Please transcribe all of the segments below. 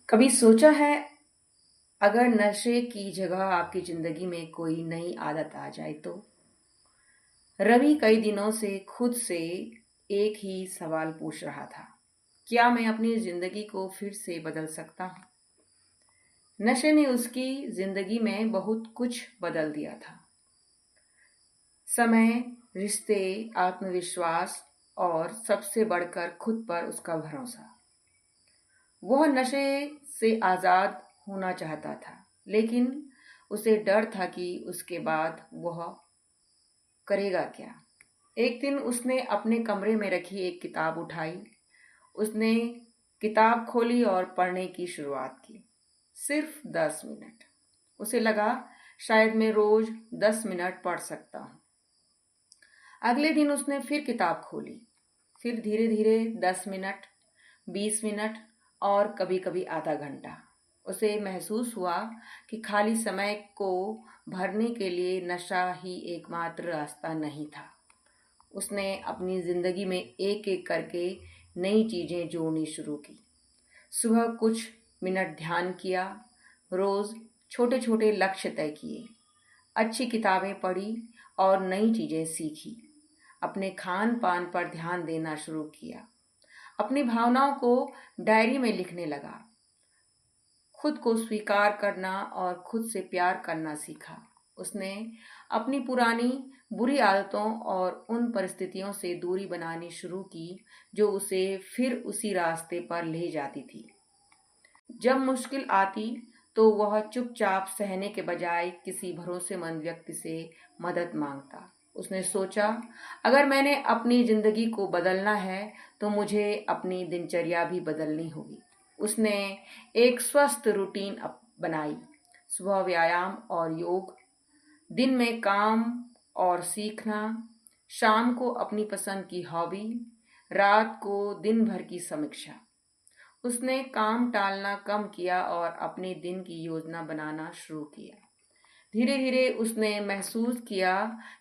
कभी सोचा है अगर नशे की जगह आपकी जिंदगी में कोई नई आदत आ जाए तो? रवि कई दिनों से खुद से एक ही सवाल पूछ रहा था। क्या मैं अपनी जिंदगी को फिर से बदल सकता हूँ? नशे ने उसकी जिंदगी में बहुत कुछ बदल दिया था। समय, रिश्ते, आत्मविश्वास और सबसे बढ़कर खुद पर उसका भरोसा। वह नशे से आजाद होना चाहता था, लेकिन उसे डर था कि उसके बाद वह करेगा क्या। एक दिन उसने अपने कमरे में रखी एक किताब उठाई। उसने किताब खोली और पढ़ने की शुरुआत की। सिर्फ 10 मिनट। उसे लगा शायद मैं रोज 10 मिनट पढ़ सकता हूँ। अगले दिन उसने फिर किताब खोली। फिर धीरे धीरे 10 मिनट, 20 मिनट और कभी कभी आधा घंटा। उसे महसूस हुआ कि खाली समय को भरने के लिए नशा ही एकमात्र रास्ता नहीं था। उसने अपनी जिंदगी में एक एक करके नई चीजें जोड़नी शुरू की। सुबह कुछ मिनट ध्यान किया, रोज छोटे छोटे लक्ष्य तय किए, अच्छी किताबें पढ़ी और नई चीजें सीखी। अपने खान पान पर ध्यान देना शुरू किया। अपनी भावनाओं को डायरी में लिखने लगा। खुद को स्वीकार करना और खुद से प्यार करना सीखा। उसने अपनी पुरानी बुरी आदतों और उन परिस्थितियों से दूरी बनानी शुरू की जो उसे फिर उसी रास्ते पर ले जाती थी। जब मुश्किल आती तो वह चुपचाप सहने के बजाय किसी भरोसेमंद व्यक्ति से मदद मांगता। उसने सोचा, अगर मैंने अपनी जिंदगी को बदलना है तो मुझे अपनी दिनचर्या भी बदलनी होगी। उसने एक स्वस्थ रूटीन बनाई। सुबह व्यायाम और योग, दिन में काम और सीखना, शाम को अपनी पसंद की हॉबी, रात को दिन भर की समीक्षा। उसने काम टालना कम किया और अपने दिन की योजना बनाना शुरू किया। धीरे धीरे उसने महसूस किया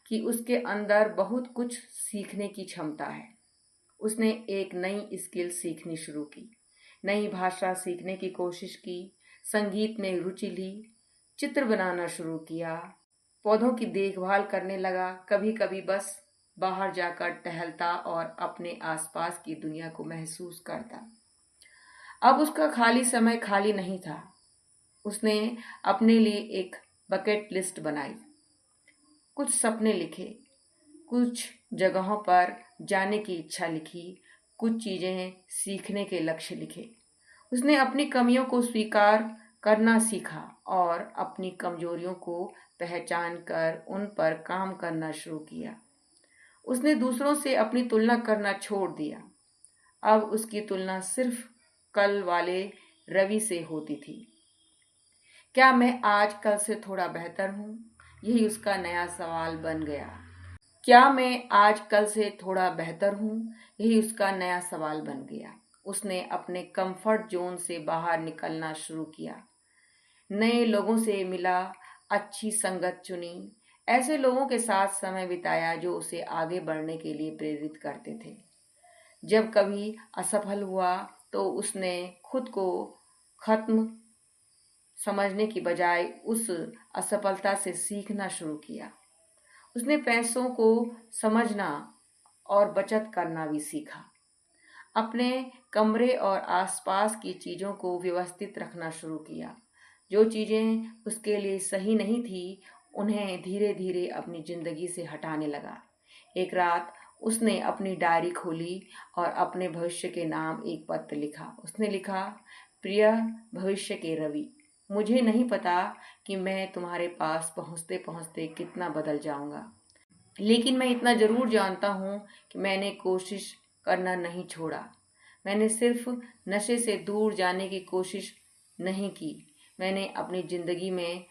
कि उसके अंदर बहुत कुछ सीखने की क्षमता है। उसने एक नई स्किल सीखनी शुरू की, नई भाषा सीखने की कोशिश की, संगीत में रुचि ली, चित्र बनाना शुरू किया, पौधों की देखभाल करने लगा। कभी कभी बस बाहर जाकर टहलता और अपने आसपास की दुनिया को महसूस करता। अब उसका खाली समय खाली नहीं था। उसने अपने लिए एक बकेट लिस्ट बनाई, कुछ सपने लिखे, कुछ जगहों पर जाने की इच्छा लिखी, कुछ चीजें सीखने के लक्ष्य लिखे। उसने अपनी कमियों को स्वीकार करना सीखा और अपनी कमजोरियों को पहचान कर उन पर काम करना शुरू किया। उसने दूसरों से अपनी तुलना करना छोड़ दिया। अब उसकी तुलना सिर्फ कल वाले रवि से होती थी। क्या मैं आज कल से थोड़ा बेहतर हूँ? यही उसका नया सवाल बन गया। क्या मैं आज कल से थोड़ा बेहतर हूँ? यही उसका नया सवाल बन गया। उसने अपने कंफर्ट जोन से बाहर निकलना शुरू किया। नए लोगों से मिला, अच्छी संगत चुनी, ऐसे लोगों के साथ समय बिताया जो उसे आगे बढ़ने के लिए प्रेरित करते थे। जब कभी असफल हुआ तो उसने खुद को खत्म समझने की बजाय उस असफलता से सीखना शुरू किया। उसने पैसों को समझना और बचत करना भी सीखा। अपने कमरे और आसपास की चीजों को व्यवस्थित रखना शुरू किया। जो चीजें उसके लिए सही नहीं थी, उन्हें धीरे धीरे अपनी जिंदगी से हटाने लगा। एक रात उसने अपनी डायरी खोली और अपने भविष्य के नाम एक पत्र लिखा। उसने लिखा, प्रिय भविष्य के रवि, मुझे नहीं पता कि मैं तुम्हारे पास पहुंचते पहुंचते कितना बदल जाऊंगा, लेकिन मैं इतना जरूर जानता हूं कि मैंने कोशिश करना नहीं छोड़ा। मैंने सिर्फ नशे से दूर जाने की कोशिश नहीं की। मैंने अपनी जिंदगी में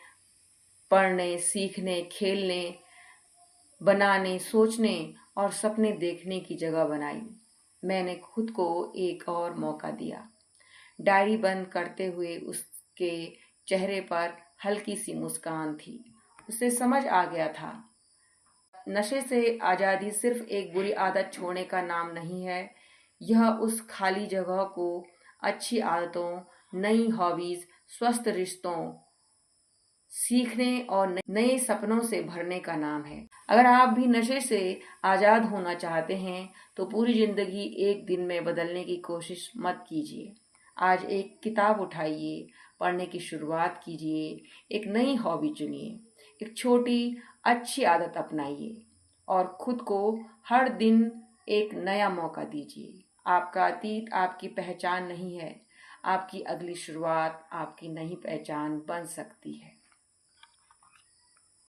पढ़ने, सीखने, खेलने, बनाने, सोचने और सपने देखने की जगह बनाई। मैंने खुद को एक और मौका दिया। डायरी बंद करते हुए उसके चेहरे पर हल्की सी मुस्कान थी। उसे समझ आ गया था, नशे से आज़ादी सिर्फ एक बुरी आदत छोड़ने का नाम नहीं है। यह उस खाली जगह को अच्छी आदतों, नई हॉबीज, स्वस्थ रिश्तों, सीखने और नए सपनों से भरने का नाम है। अगर आप भी नशे से आजाद होना चाहते हैं तो पूरी जिंदगी एक दिन में बदलने की कोशिश मत कीजिए। आज एक किताब उठाइए, पढ़ने की शुरुआत कीजिए, एक नई हॉबी चुनिए, एक छोटी अच्छी आदत अपनाइए और खुद को हर दिन एक नया मौका दीजिए। आपका अतीत आपकी पहचान नहीं है, आपकी अगली शुरुआत आपकी नई पहचान बन सकती है।